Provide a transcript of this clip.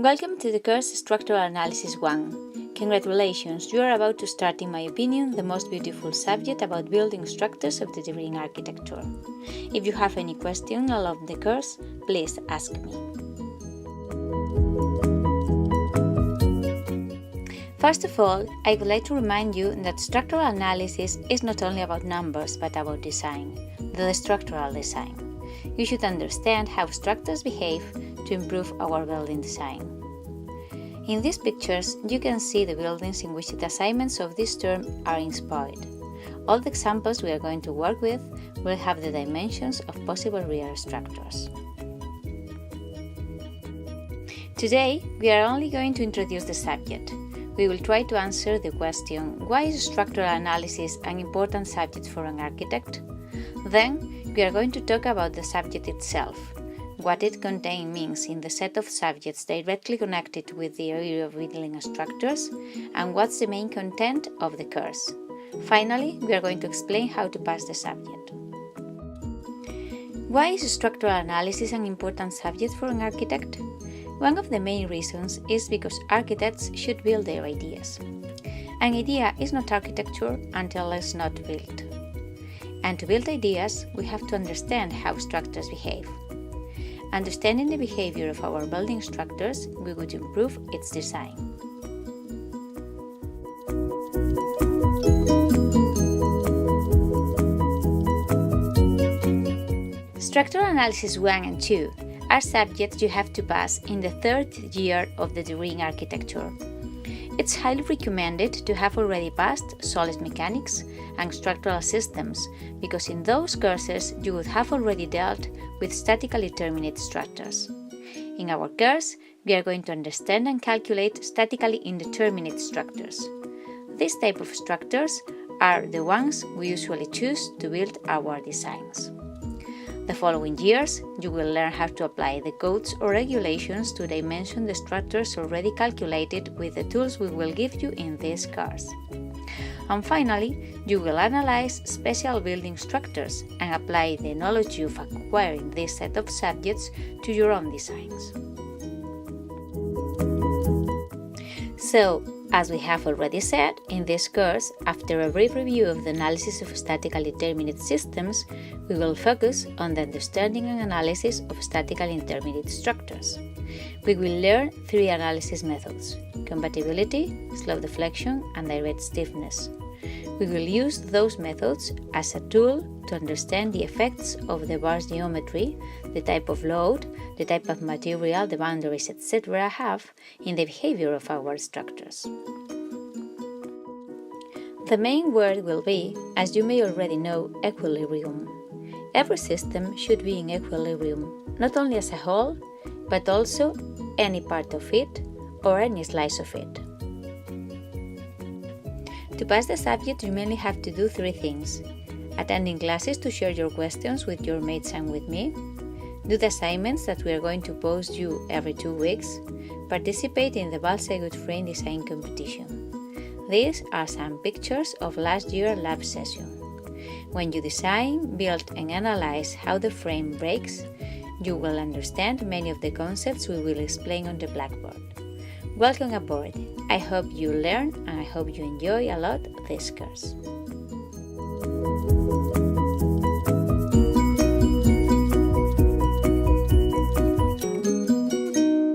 Welcome to the course Structural Analysis 1. Congratulations, you are about to start, in my opinion, the most beautiful subject about building structures of the degree in architecture. If you have any question along the course, please ask me. First of all, I would like to remind you that structural analysis is not only about numbers but about design, the structural design. You should understand how structures behave to improve our building design. In these pictures, you can see the buildings in which the assignments of this term are inspired. All the examples we are going to work with will have the dimensions of possible real structures. Today, we are only going to introduce the subject. We will try to answer the question, why is structural analysis an important subject for an architect? Then, we are going to talk about the subject itself, what it contains means in the set of subjects directly connected with the area of building structures, and what's the main content of the course. Finally, we are going to explain how to pass the subject. Why is structural analysis an important subject for an architect? One of the main reasons is because architects should build their ideas. An idea is not architecture until it's not built. And to build ideas, we have to understand how structures behave. Understanding the behavior of our building structures, we would improve its design. Structural Analysis 1 and 2 are subjects you have to pass in the third year of the degree in architecture. It's highly recommended to have already passed solid mechanics and structural systems, because in those courses you would have already dealt with statically determinate structures. In our course, we are going to understand and calculate statically indeterminate structures. This type of structures are the ones we usually choose to build our designs. The following years, you will learn how to apply the codes or regulations to dimension the structures already calculated with the tools we will give you in this course. And finally, you will analyze special building structures and apply the knowledge you've acquired in this set of subjects to your own designs. So, as we have already said, in this course, after a brief review of the analysis of statically determinate systems, we will focus on the understanding and analysis of statically indeterminate structures. We will learn three analysis methods: compatibility, slope deflection, and direct stiffness. We will use those methods as a tool to understand the effects of the bar's geometry, the type of load, the type of material, the boundaries, etc. have in the behavior of our structures. The main word will be, as you may already know, equilibrium. Every system should be in equilibrium, not only as a whole, but also any part of it or any slice of it. To pass the subject, you mainly have to do three things: attending classes to share your questions with your mates and with me, do the assignments that we are going to post you every 2 weeks, participate in the Balsa Good Frame Design Competition. These are some pictures of last year's lab session. When you design, build and analyze how the frame breaks, you will understand many of the concepts we will explain on the blackboard. Welcome aboard! I hope you learn and I hope you enjoy a lot this course.